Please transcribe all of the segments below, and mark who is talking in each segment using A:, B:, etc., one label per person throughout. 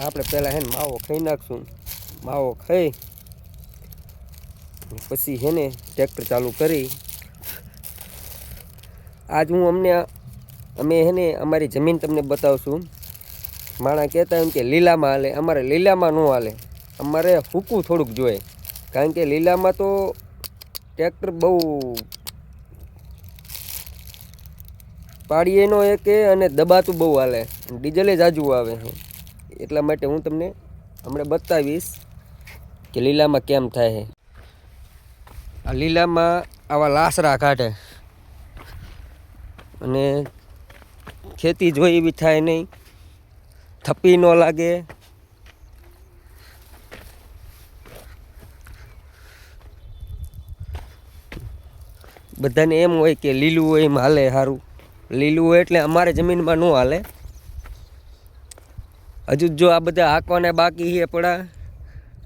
A: આપણે પહેલાં હે ને માવો ખાઈ નાખશું. માવો ખાઈ પછી હે ને ટ્રેક્ટર ચાલુ કરી. આજ અમે હે ને અમારી જમીન તમને બતાવશું. માણા કહેતા એમ કે લીલામાં હાલે, અમારે લીલામાં ન હાલે, અમારે સૂકું થોડુંક જોઈએ. કારણ કે લીલામાં તો ટ્રેક્ટર બહુ પાડીએ નો એક અને દબાતું બહુ હાલે, ડીઝલે જ આજુ આવે છે. એટલા માટે હું તમને હમણાં બતાવીશ કે લીલામાં કેમ થાય છે. આ લીલામાં આવા લાસરા કાઢે અને ખેતી જોઈ એવી થાય નહીં, થપ્પી ન લાગે. બધાને એમ હોય કે લીલું હોય એમ હાલે સારું, લીલું હોય એટલે અમારે જમીનમાં ન હાલે. હજુ જો આ બધા હાંકવાના બાકી છે પડા.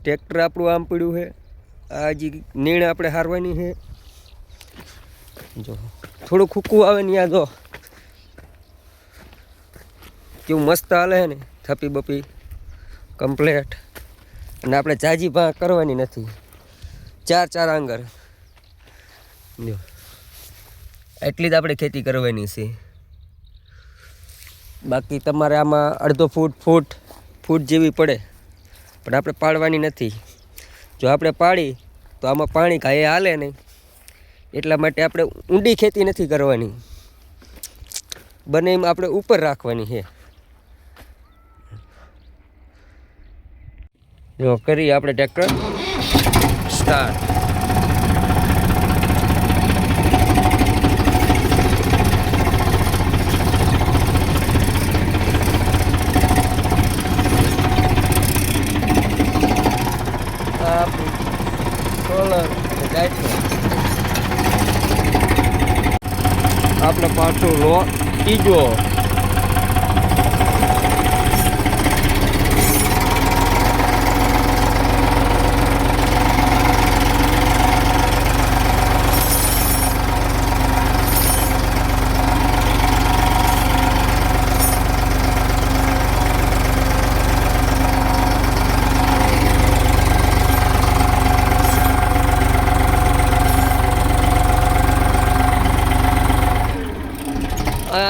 A: ટ્રેક્ટર આપણું આમ પડ્યું છે, આ હજી નીણ આપણે હારવાની છે. જો થોડું ખૂકું આવે ને ત્યાં જો કેવું મસ્ત હાલે છે ને, થપી બપી કમ્પ્લેટ. અને આપણે જાજી ભા કરવાની નથી, 4 આંગર જો એટલી જ આપણે ખેતી કરવાની છે. બાકી તમારે આમાં અડધો ફૂટ જેવી પડે, પણ આપણે પાડવાની નથી. જો આપણે પાડી તો આમાં પાણી કાંઈ હાલે નહીં. એટલા માટે આપણે ઊંડી ખેતી નથી કરવાની, બને એમ આપણે ઉપર રાખવાની છે. જો કરીએ આપણે ટ્રેક્ટર સ્ટાર્ટ. આપણે પાછું ત્રીજો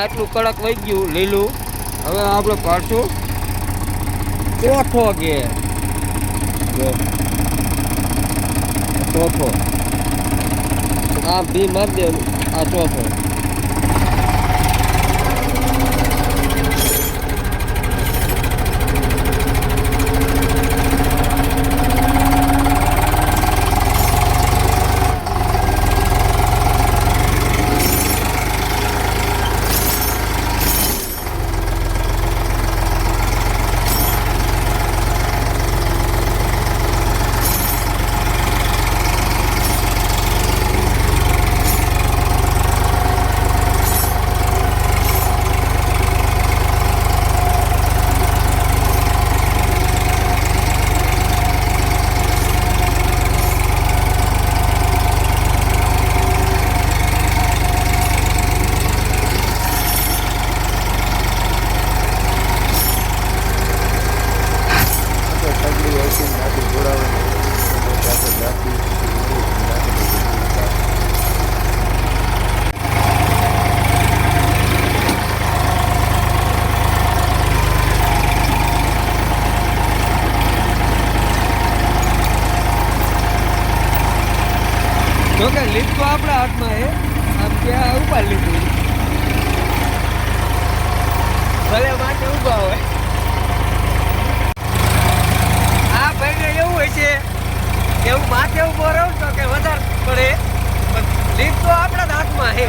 A: આટલું કડક વહી ગયું લીલું. હવે આપણે પાછું ચોથો ગેર, ચોથો આ બી મારી દેવાનું, આ ચોથો. જોકે લીધ તો આપણા હાથમાં છે, આમ ત્યાં ઉભા લીધું ભલે માટે ઊભા હોય. આ ભાઈને એવું હોય છે કે હું માથે ઊભો રહું તો કે વધારે પડે, પણ લીધ તો આપણા જ હાથમાં છે.